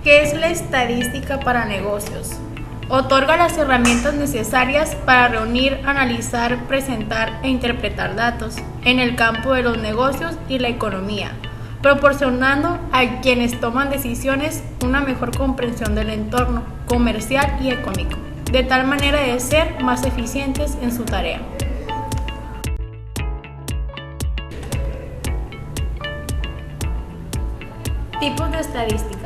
¿Qué es la estadística para negocios? Otorga las herramientas necesarias para reunir, analizar, presentar e interpretar datos en el campo de los negocios y la economía, proporcionando a quienes toman decisiones una mejor comprensión del entorno comercial y económico, de tal manera de ser más eficientes en su tarea. Tipos de estadísticas.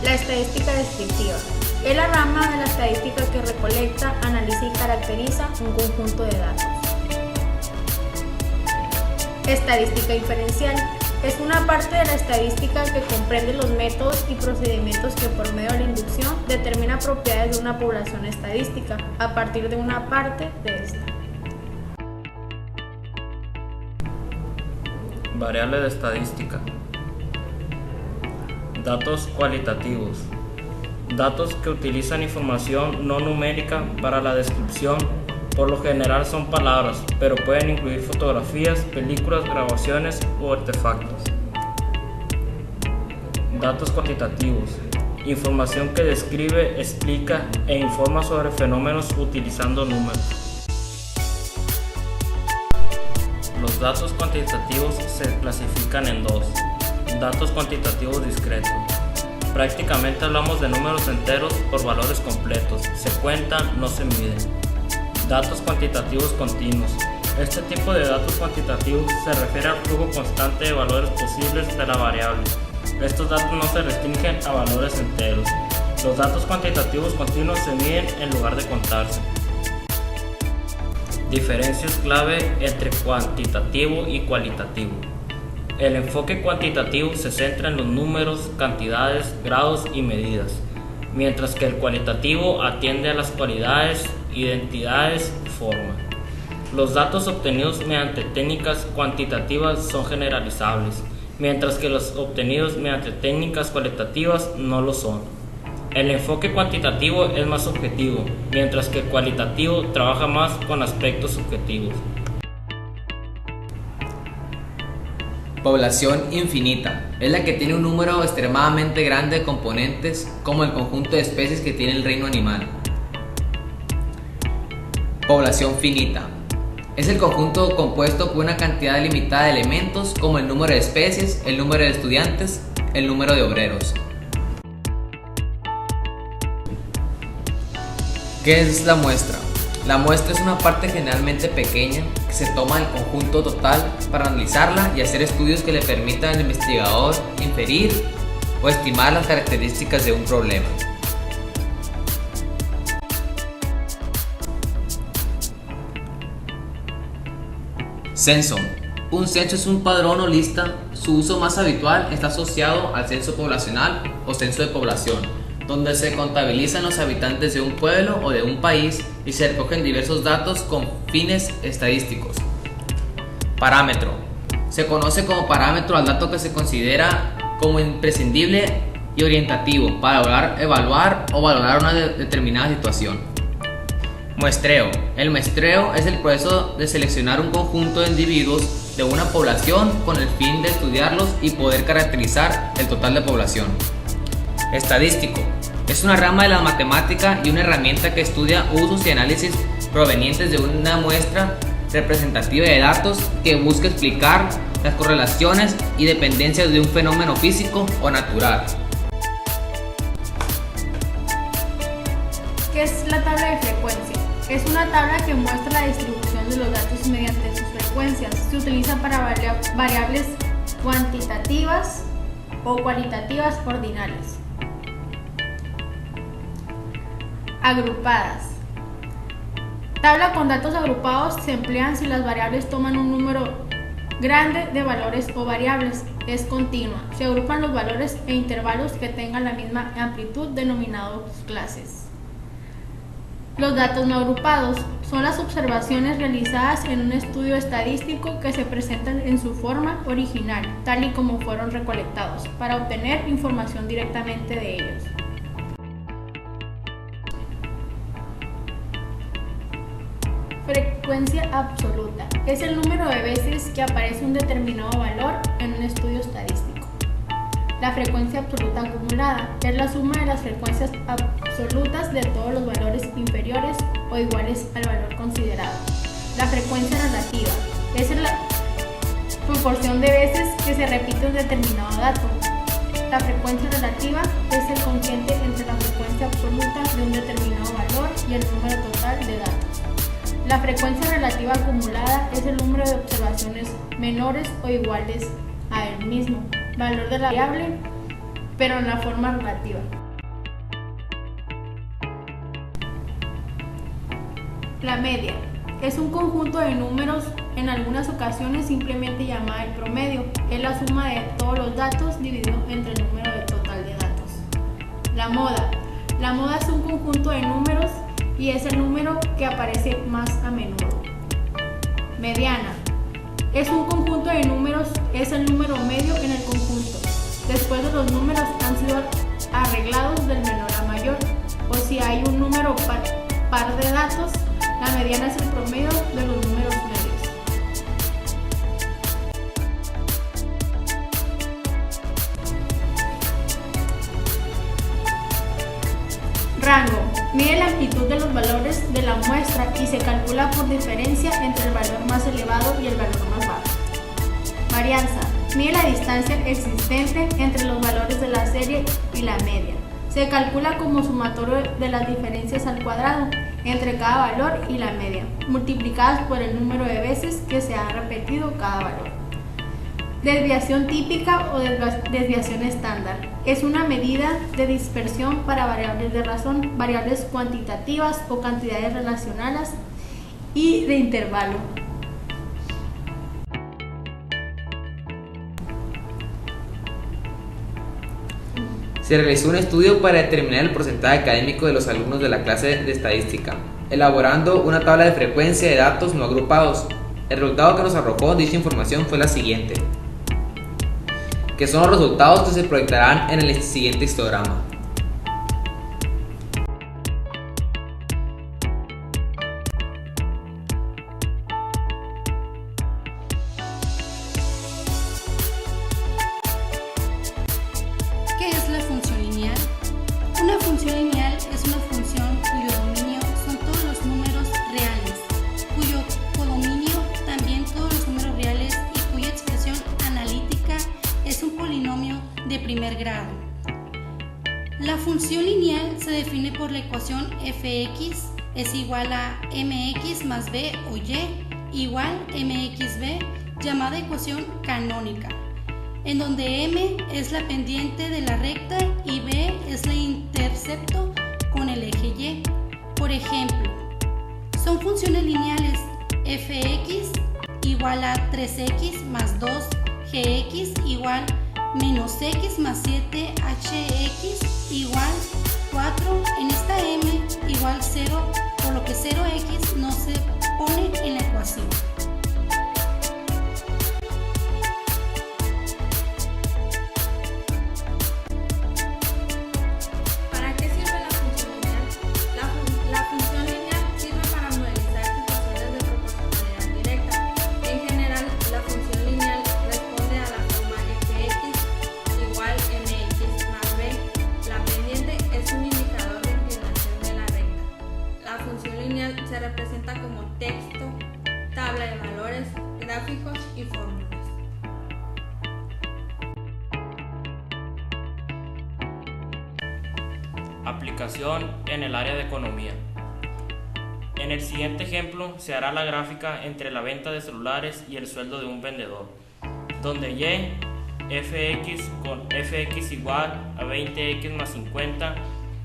La estadística descriptiva es la rama de la estadística que recolecta, analiza y caracteriza un conjunto de datos. Estadística diferencial es una parte de la estadística que comprende los métodos y procedimientos que por medio de la inducción determina propiedades de una población estadística a partir de una parte de esta. Variable de estadística. Datos cualitativos. Datos que utilizan información no numérica para la descripción. Por lo general son palabras, pero pueden incluir fotografías, películas, grabaciones o artefactos. Datos cuantitativos. Información que describe, explica e informa sobre fenómenos utilizando números. Los datos cuantitativos se clasifican en dos. Datos cuantitativos discretos. Prácticamente hablamos de números enteros por valores completos. Se cuentan, no se miden. Datos cuantitativos continuos. Este tipo de datos cuantitativos se refiere al flujo constante de valores posibles de la variable. Estos datos no se restringen a valores enteros. Los datos cuantitativos continuos se miden en lugar de contarse. Diferencias clave entre cuantitativo y cualitativo. El enfoque cuantitativo se centra en los números, cantidades, grados y medidas, mientras que el cualitativo atiende a las cualidades, identidades, forma. Los datos obtenidos mediante técnicas cuantitativas son generalizables, mientras que los obtenidos mediante técnicas cualitativas no lo son. El enfoque cuantitativo es más objetivo, mientras que el cualitativo trabaja más con aspectos subjetivos. Población infinita es la que tiene un número extremadamente grande de componentes, como el conjunto de especies que tiene el reino animal. Población finita es el conjunto compuesto por una cantidad limitada de elementos, como el número de especies, el número de estudiantes, el número de obreros. ¿Qué es la muestra? La muestra es una parte generalmente pequeña que se toma del conjunto total para analizarla y hacer estudios que le permitan al investigador inferir o estimar las características de un problema. Censo. Un censo es un padrón o lista. Su uso más habitual está asociado al censo poblacional o censo de población, donde se contabilizan los habitantes de un pueblo o de un país y se recogen diversos datos con fines estadísticos. Parámetro. Se conoce como parámetro al dato que se considera como imprescindible y orientativo para evaluar o valorar una determinada situación. Muestreo. El muestreo es el proceso de seleccionar un conjunto de individuos de una población con el fin de estudiarlos y poder caracterizar el total de población. Estadístico. Es una rama de la matemática y una herramienta que estudia usos y análisis provenientes de una muestra representativa de datos que busca explicar las correlaciones y dependencias de un fenómeno físico o natural. ¿Qué es la tabla de frecuencia? Es una tabla que muestra la distribución de los datos mediante sus frecuencias. Se utiliza para variables cuantitativas o cualitativas ordinales. Agrupadas. Tabla con datos agrupados se emplean si las variables toman un número grande de valores o variables. Es continua. Se agrupan los valores e intervalos que tengan la misma amplitud denominados clases. Los datos no agrupados son las observaciones realizadas en un estudio estadístico que se presentan en su forma original, tal y como fueron recolectados, para obtener información directamente de ellos. Frecuencia absoluta es el número de veces que aparece un determinado valor en un estudio estadístico. La La frecuencia absoluta acumulada es la suma de las frecuencias absolutas de todos los valores inferiores o iguales al valor considerado. La frecuencia relativa es la proporción de veces que se repite un determinado dato. La frecuencia relativa es el cociente entre la frecuencia absoluta de un determinado valor y el número total de datos. La frecuencia relativa acumulada es el número de observaciones menores o iguales a el mismo valor de la variable, pero en la forma relativa. La media es un conjunto de números, en algunas ocasiones simplemente llamada el promedio. Es la suma de todos los datos dividido entre el número total de datos. La moda. La moda es un conjunto de números y es el número que aparece más a menudo. Mediana. Es un conjunto de números, es el número medio en el conjunto. Después de los números han sido arreglados del menor a mayor, o si hay un número par de datos, la mediana es el promedio de los números medios. Rango. Mide la amplitud de los valores de la muestra y se calcula por diferencia entre el valor más elevado y el valor más bajo. Varianza. Mide la distancia existente entre los valores de la serie y la media. Se calcula como sumatorio de las diferencias al cuadrado entre cada valor y la media, multiplicadas por el número de veces que se ha repetido cada valor. Desviación típica o desviación estándar. Es una medida de dispersión para variables de razón, variables cuantitativas o cantidades relacionadas y de intervalo. Se realizó un estudio para determinar el porcentaje académico de los alumnos de la clase de estadística, elaborando una tabla de frecuencia de datos no agrupados. El resultado que nos arrojó dicha información fue la siguiente, que son los resultados que se proyectarán en el siguiente histograma. ¿Qué es la función lineal? Una función lineal es una función cuyo dominio son todos los números reales, cuyo codominio también todos los números reales y cuya expresión analítica es un polinomio de primer grado. La función lineal se define por la ecuación fx es igual a mx más b o y igual mxb, llamada ecuación canónica, en donde m es la pendiente de la recta y b es el intercepto con el eje y. Por ejemplo, son funciones lineales fx igual a 3x más 2 gx igual menos x más 7 hx igual 4. En esta m igual 0, por lo que 0x no se pone en la ecuación. ¿Para qué sirve la función lineal? La función lineal sirve para modelizar situaciones de proporcionalidad directa. En general, la función lineal responde a la forma fx igual mx más b. La pendiente es un indicador de inclinación de la recta. La función lineal se representa como texto, tabla de valores, gráficos y fórmulas. Aplicación en el área de economía. En el siguiente ejemplo se hará la gráfica entre la venta de celulares y el sueldo de un vendedor, donde y, fx con fx igual a 20x más 50,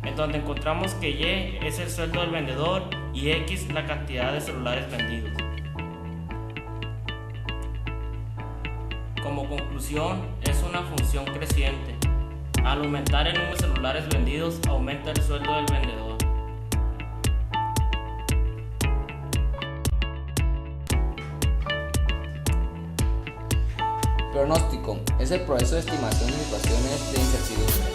en donde encontramos que y es el sueldo del vendedor y x la cantidad de celulares vendidos. Como conclusión, es una función creciente. Al aumentar el número de celulares vendidos, aumenta el sueldo del vendedor. Pronóstico es el proceso de estimación de situaciones de incertidumbre.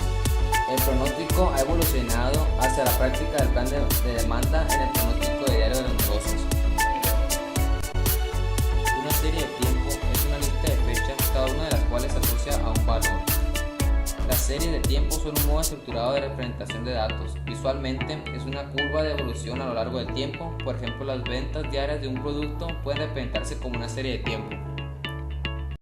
El pronóstico ha evolucionado hacia la práctica del plan de demanda en el pronóstico diario de los negocios. Una serie de tiempo es una lista de fechas, cada una de las cuales se asocia a un valor. series de tiempo son un modo estructurado de representación de datos. Visualmente es una curva de evolución a lo largo del tiempo. Por ejemplo, las ventas diarias de un producto pueden representarse como una serie de tiempo.